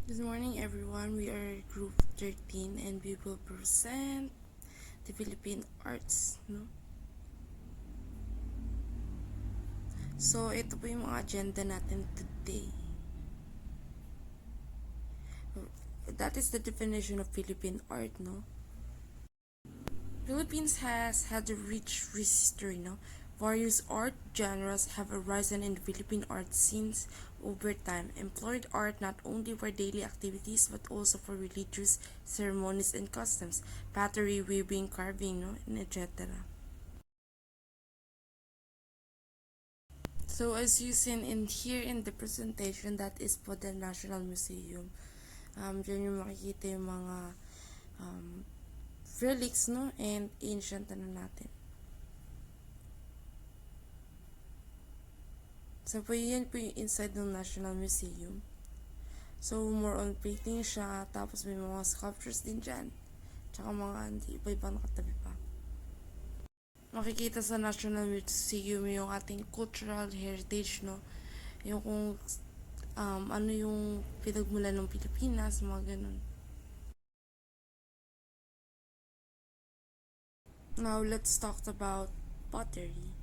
Good morning, everyone. We are Group 13 and we will present the Philippine arts. No? So, ito po yung mga agenda natin today. That is the definition of Philippine art, no? Philippines has had a rich history, no? Various art genres have arisen in the Philippine art scenes over time, employed art not only for daily activities but also for religious ceremonies and customs, pottery, weaving, carving, no? And etc. So as you seen in here in the presentation, that is for the National Museum. Diyan yung makikita yung mga um, relics, no? And ancient natin. So po yan po yung inside ng National Museum. So more on painting siya, tapos may mga sculptures din dyan. Tsaka mga iba-ibang nakatabi pa. Makikita sa National Museum yung ating cultural heritage, no? Yung kung ano yung pinagmulan ng Pilipinas, mga ganun. Now, let's talk about pottery.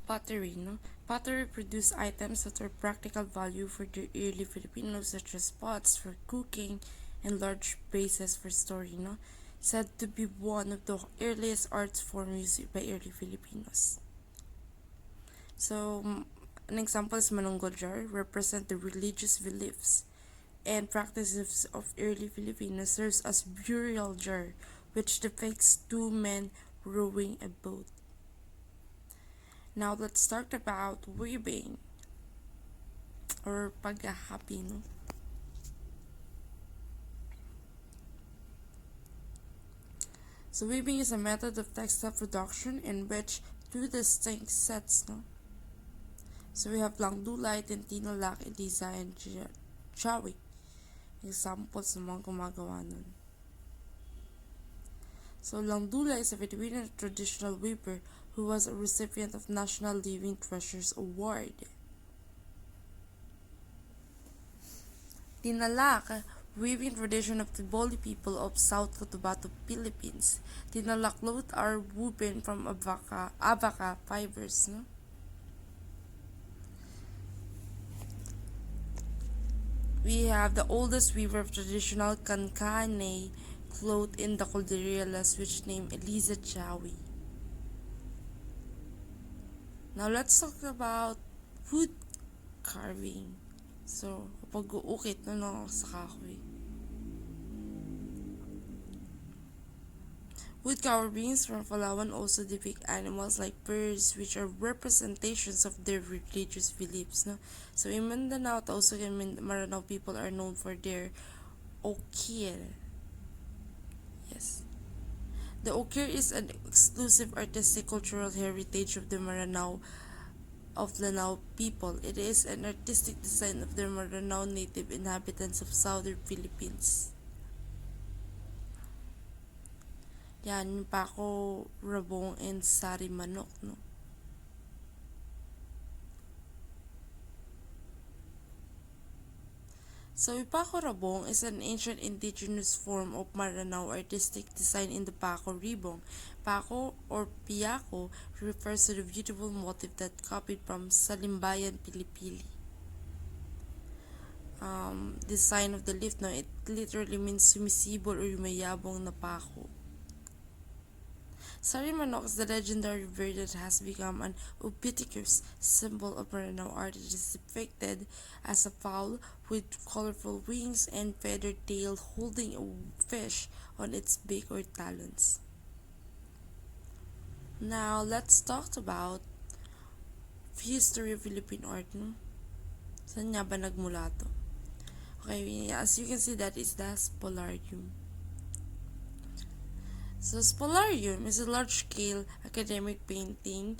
Pottery, no? Pottery produced items that are practical value for the early Filipinos, such as pots for cooking and large vases for storing, no? Said to be one of the earliest art forms used by early Filipinos. So, an example is Manonggol jar, represent the religious beliefs and practices of early Filipinos. Serves as burial jar, which depicts two men rowing a boat. Now let's talk about weaving or paghahapi, no? So weaving is a method of textile production in which two distinct sets, no? So we have langdulay, tintinalak, elisa, and chawi. Examples ng mga gumagawa nun. So langdulay is a Filipino traditional weaver who was a recipient of National Living Treasures Award. Tinalak, weaving tradition of the Boli people of South Cotabato, Philippines. Tinalak clothes are woven from abaca fibers, no? We have the oldest weaver of traditional kankane cloth in the Cordilleras, which named Eliza Chawi. Now let's talk about wood carving. So, pag-uukit no sa kahoy. Wood carvings from Palawan also depict animals like birds, which are representations of their religious beliefs. No? So in Mindanao, also in Maranao, people are known for their okir. Yes. The okir is an exclusive artistic cultural heritage of the Maranao Lanao people. It is an artistic design of the Maranao native inhabitants of southern Philippines. Yan, yung pako, rabong, and sari manok, no? So, Pako Rabong is an ancient indigenous form of Maranao artistic design in the Pako Ribong. Pako or Piyako refers to the beautiful motif that copied from Salimbayan Pilipili. The sign of the leaf, no, it literally means sumisibol or yumayabong na pako. Sari Manok is the legendary bird that has become an ubiquitous symbol of Maranao art. It is depicted as a fowl with colorful wings and feathered tail holding a fish on its beak or talons. Now, let's talk about history of Philippine art. No? Saan nga ba nagmula to? Okay, as you can see, that is the Spolarium. So, Spolarium is a large-scale academic painting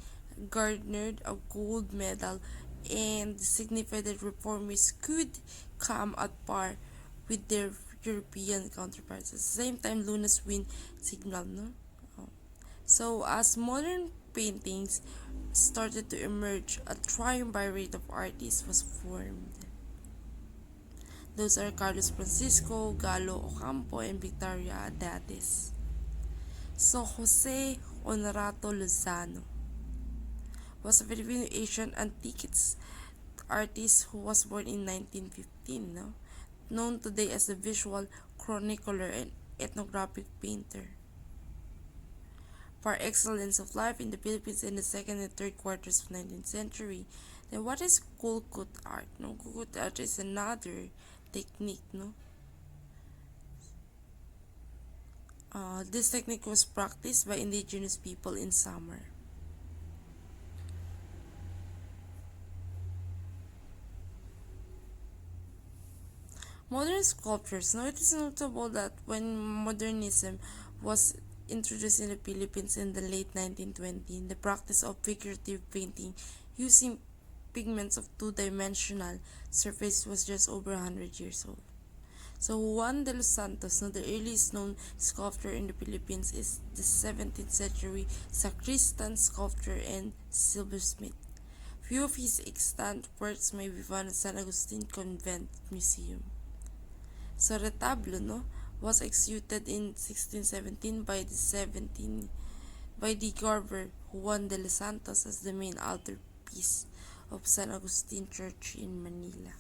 garnered a gold medal and signified that reformists could come at par with their European counterparts. At the same time, Luna's win signal, no? Oh. So, as modern paintings started to emerge, a triumvirate of artists was formed. Those are Carlos Francisco, Galo Ocampo, and Victoria Adades. So Jose Honorato Lozano was a Filipino Asian antiques artist who was born in 1915, no? Known today as the visual chronicler and ethnographic painter. For excellence of life in the Philippines in the second and third quarters of 19th century. Then what is Kulkut art? No, Kulkut art is another technique, no? This technique was practiced by indigenous people in summer. Modern sculptures. Now it is notable that when modernism was introduced in the Philippines in the late 1920s, the practice of figurative painting using pigments of two-dimensional surface was just over 100 years old. So Juan de los Santos, the earliest known sculptor in the Philippines, is the 17th century sacristan sculptor and silversmith. Few of his extant works may be found at San Agustin Convent Museum. So retablo, was executed in 1617 by the carver Juan de los Santos as the main altarpiece of San Agustin Church in Manila.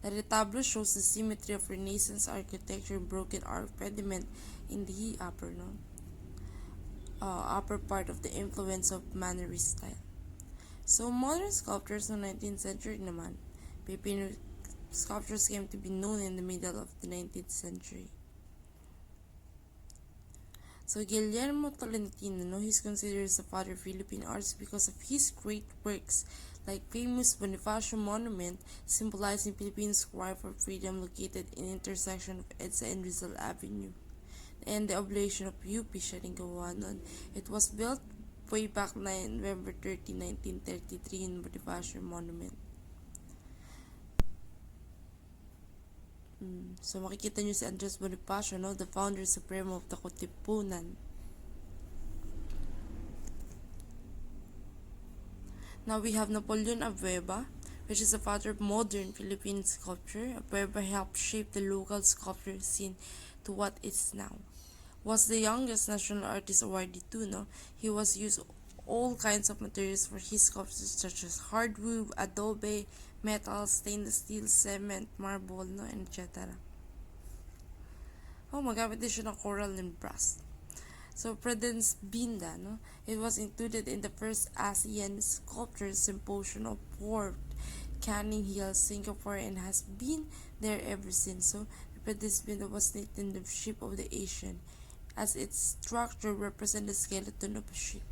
The retablo shows the symmetry of Renaissance architecture and broken arch pediment in the upper part of the influence of Mannerist style. So modern sculptors in the 19th century naman, Filipino sculptures came to be known in the middle of the 19th century. So Guillermo Tolentino, he's considered as the father of Philippine arts because of his great works like famous Bonifacio Monument symbolizing Philippines' cry for freedom located in intersection of EDSA and Rizal Avenue, and the oblation of UP Sharingawanon. It was built way back November 30, 1933 in Bonifacio Monument. So makikita nyo si Andres Bonifacio, the founder supremo of the Kutipunan. Now we have Napoleon Abueva, which is the father of modern Philippine sculpture. Abueva helped shape the local sculpture scene to what it is now. Was the youngest national artist awardee too, He was used all kinds of materials for his sculptures such as hardwood, adobe, metal, stainless steel, cement, marble, and etc. Magamit din siya ng coral and brass. So, Prudence Binda, it was included in the first ASEAN Sculpture Symposium of Port Canning Hill, Singapore, and has been there ever since. So, Prudence Binda was nicknamed in the ship of the Asian, as its structure represents the skeleton of a ship.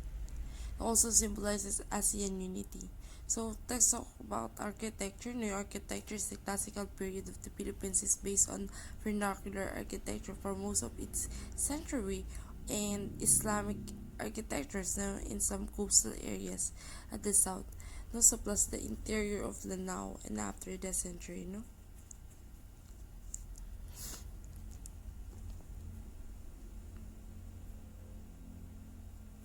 It also symbolizes ASEAN unity. So let's talk about architecture. New architecture is the classical period of the Philippines is based on vernacular architecture for most of its century and Islamic architectures in some coastal areas at the south. So plus the interior of Lanao and after the century,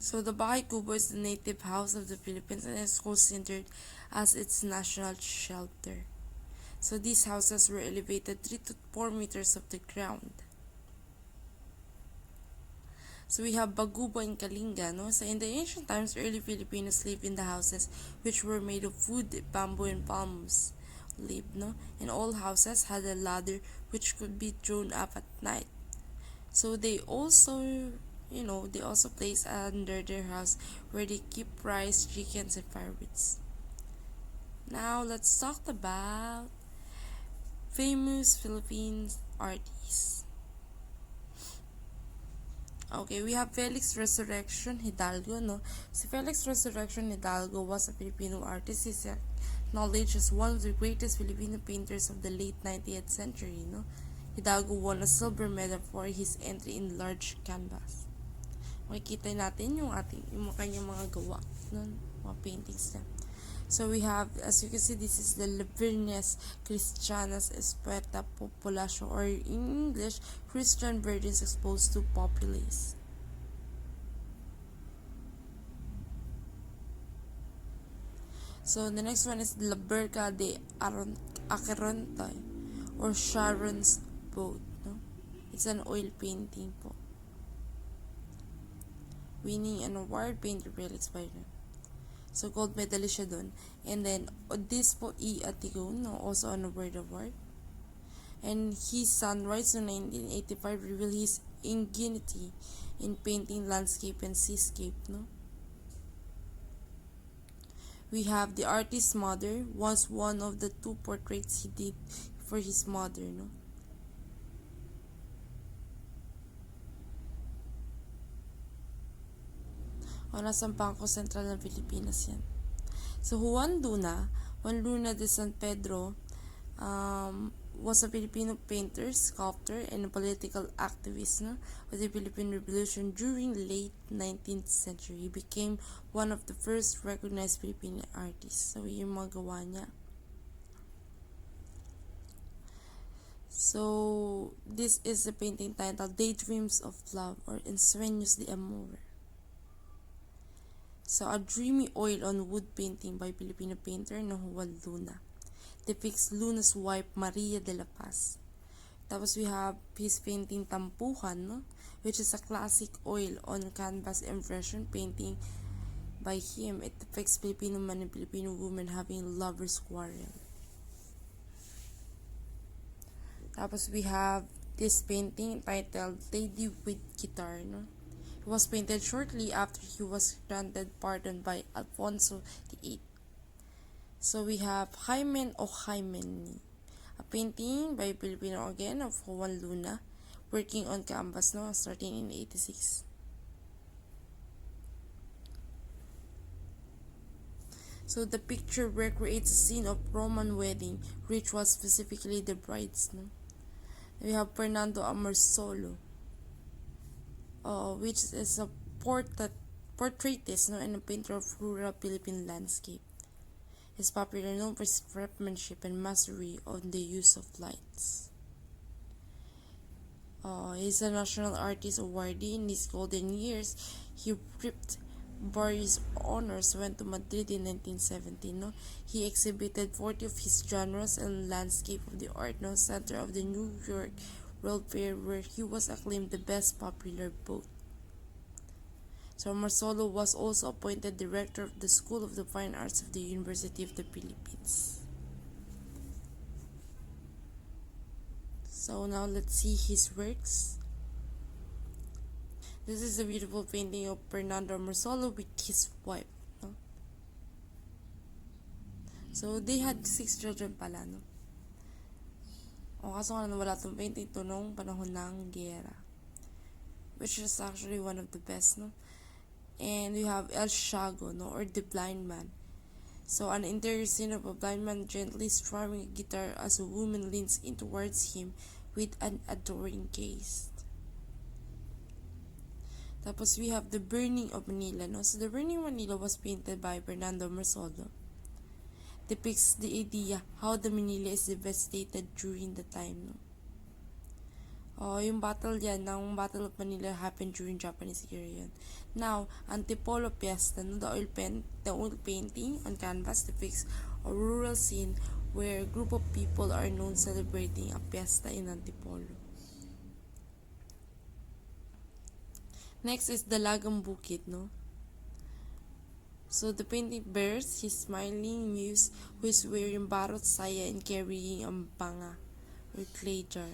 So the Bahay Kubo is the native house of the Philippines and is considered as its national shelter. So these houses were elevated 3 to 4 meters off the ground. So we have Bagubo and Kalinga, So in the ancient times, early Filipinos lived in the houses which were made of wood, bamboo, and palms leaf, And all houses had a ladder which could be thrown up at night. So they also place under their house where they keep rice, chickens, and firewood. Now let's talk about famous Philippine artists. Okay, we have Felix Resurrection Hidalgo, Si Felix Resurrection Hidalgo was a Filipino artist. He's acknowledged as one of the greatest Filipino painters of the late 19th century, Hidalgo won a silver medal for his entry in large canvas. Makikita natin yung kanyang mga gawa, mga paintings niya. So we have, as you can see, this is the Virnes Christianas Expuesta Populacio, or in English, Christian Virgins Exposed to Populace. So the next one is La Berca de Acheronte or Sharon's Boat. No? It's an oil painting po. Winning an award, painter relics by them. So gold medalist siya dun. And then Odispo E. Atigon, no? Also an award. And his Sunrise in 1985 revealed his ingenuity in painting landscape and seascape. No? We have the artist's mother, was one of the two portraits he did for his mother. No? O nasa Bangko Sentral ng Pilipinas yan. So Juan Luna de San Pedro, was a Filipino painter, sculptor, and a political activist, no, of the Philippine Revolution during the late 19th century. He became one of the first recognized Filipino artists. So, yung mga gawa niya. So, this is a painting titled Daydreams of Love or Ensueños de Amor. So, a dreamy oil on wood painting by Filipino painter na Juan Luna depicts Luna's wife Maria de la Paz. Tapos we have his painting Tampuhan, no? Which is a classic oil on canvas impression painting by him. It depicts Filipino man and Filipino woman having lovers quarrel. Tapos we have this painting titled Lady with Guitar, no? It was painted shortly after he was granted pardon by Alfonso VIII. So we have Hymen o Hymen, a painting by Filipino again of Juan Luna, working on canvas, no, starting in 86. So the picture recreates a scene of Roman wedding, which was specifically the bride's. No? We have Fernando Amorsolo, which is a portraitist, no, and a painter of rural Philippine landscape. He's popular known for his craftsmanship and mastery on the use of lights. He's a National Artist Awardee. In his golden years, he reaped various honors. Went to Madrid in 1970. No? He exhibited 40 of his genres and landscape of the art, no, center of the New York World Fair, where he was acclaimed the best popular boat. So Marsolo was also appointed director of the School of the Fine Arts of the University of the Philippines. So now let's see his works. This is a beautiful painting of Fernando Marsolo with his wife. No? So they had 6 children pala. No? O kaso nga nawala itong painting ito nung panahon ng giyera. Which is actually one of the best. No? And we have El Shago, no, or the blind man. So an interior scene of a blind man gently strumming a guitar as a woman leans in towards him with an adoring gaze. Tapos we have the Burning of Manila, no. So the Burning of Manila was painted by Fernando Marsolo. Depicts the idea how the Manila is devastated during the time, no. Yung battle yan, ng Battle of Manila happened during Japanese era yun. Now, Antipolo Fiesta, no, the oil painting on canvas depicts a rural scene where a group of people are known celebrating a fiesta in Antipolo. Next is Dalagang Bukid, no? So the painting bears his smiling muse who is wearing barot saya and carrying a banga or clay jar.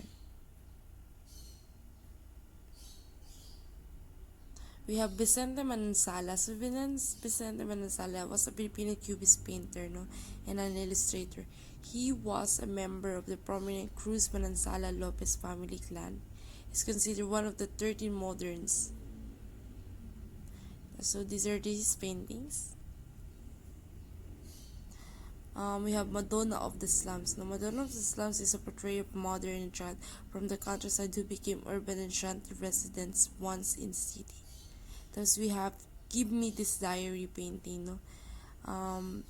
We have Vicente Manansala. So Vicente Manansala was a Filipino Cubist painter, no, and an illustrator. He was a member of the prominent Cruz Manansala Lopez family clan. He's considered one of the 13 moderns. So these are his paintings. We have Madonna of the Slums. Now, Madonna of the Slums is a portrait of a mother and a child from the countryside who became urban and shanty residents once in the city. Thus, we have Give Me This Diary painting. No?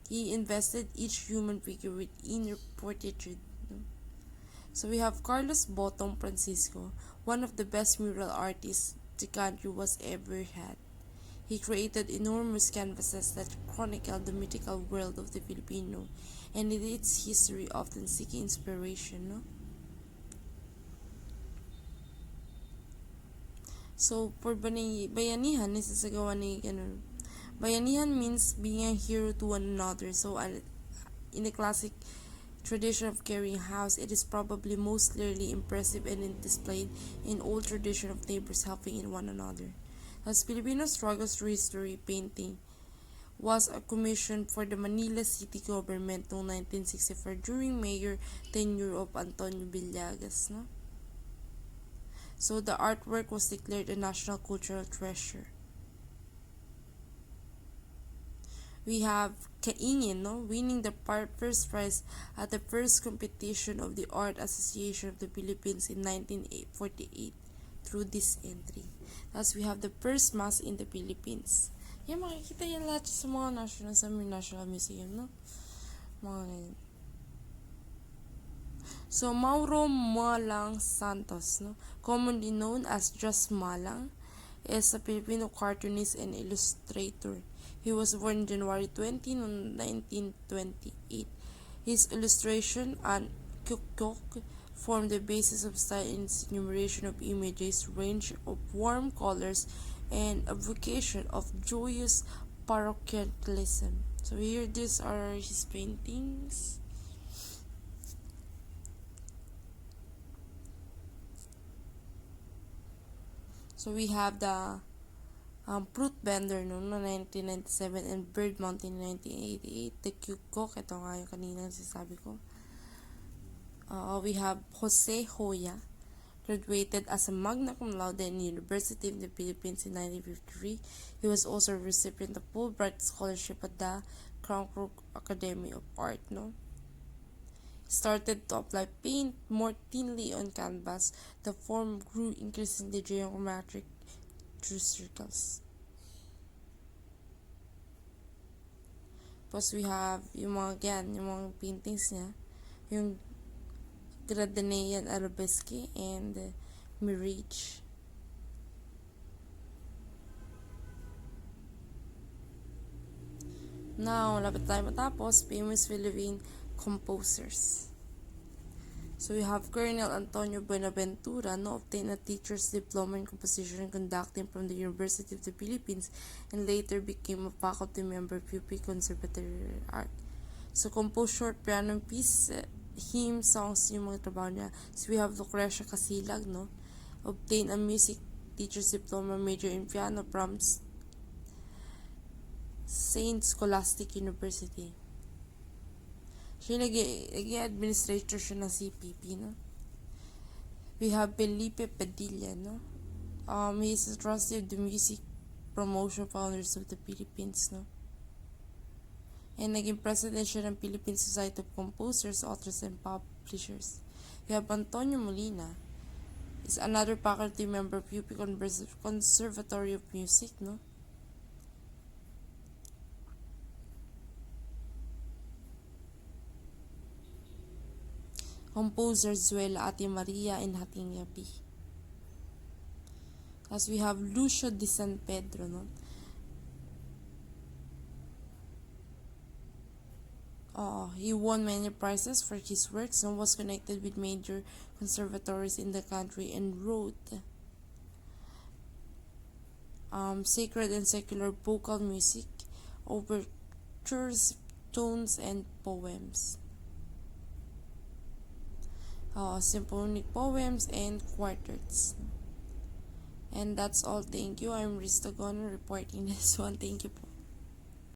He invested each human figure with inner fortitude. No? So we have Carlos Botong Francisco, one of the best mural artists the country was ever had. He created enormous canvases that chronicle the mythical world of the Filipino, and in its history often seeking inspiration. No? So, for bayanihan, nisasagawa ni ganun. Bayanihan means being a hero to one another. So, in a classic tradition of carrying house, it is probably most clearly impressive and displayed in old tradition of neighbors helping in one another. As Filipino struggles through history, painting was a commission for the Manila City Government noong 1964 during mayor tenure of Antonio Villagas. No? So the artwork was declared a national cultural treasure. We have Kaingin, no, winning the first prize at the first competition of the Art Association of the Philippines in 1948 through this entry. Thus, we have the first mass in the Philippines. Yan, makikita yan lahat sa mga National Museum, no? Mga ganyan. So, Mauro Malang Santos, no, commonly known as Just Malang, is a Filipino cartoonist and illustrator. He was born January 20, 1928. His illustration and kyuk form the basis of style in its enumeration of images, range of warm colors, and a vocation of joyous parochialism. So here, these are his paintings. So we have the Fruit Vendor no 1997 and Bird Mountain 1988. The Kyukok, ito nga yung kanina sinasabi ko. We have Jose Hoya, graduated as a magna cum laude in the University of the Philippines in 1953. He was also a recipient of Fulbright Scholarship at the Crown Crook Academy of Art. No? He started to apply paint more thinly on canvas. The form grew increasingly geometric through circles. Plus, we have yung mga paintings niya, yung Gradenian Arabesque and Mirage. Now, lapit tayo matapos, famous Philippine composers. So we have Colonel Antonio Buenaventura, no, obtained a teacher's diploma in composition and conducting from the University of the Philippines and later became a faculty member of UP Conservatory Art. So composed short piano piece, hymn songs yung mga trabaho niya. So we have Lucrecia Casilag, no, obtained a music teacher's diploma major in piano from Saint Scholastic University. Siya naging administrator siya ng CPP, no? We have Felipe Padilla, no? He is a trustee of the Music Promotion Founders of the Philippines, no? And naging president siya ng Philippine Society of Composers, Authors, and Publishers. We have Antonio Molina, is another faculty member of UP Conservatory of Music, no? Composers Zuela Ate Maria and Hating Yabi. As we have Lucio de San Pedro, no? He won many prizes for his works and was connected with major conservatories in the country and wrote sacred and secular vocal music, overtures, tones, and poems. Symphonic poems and quartets. And that's all. Thank you. I'm Riz Togonon reporting this one. Thank you po.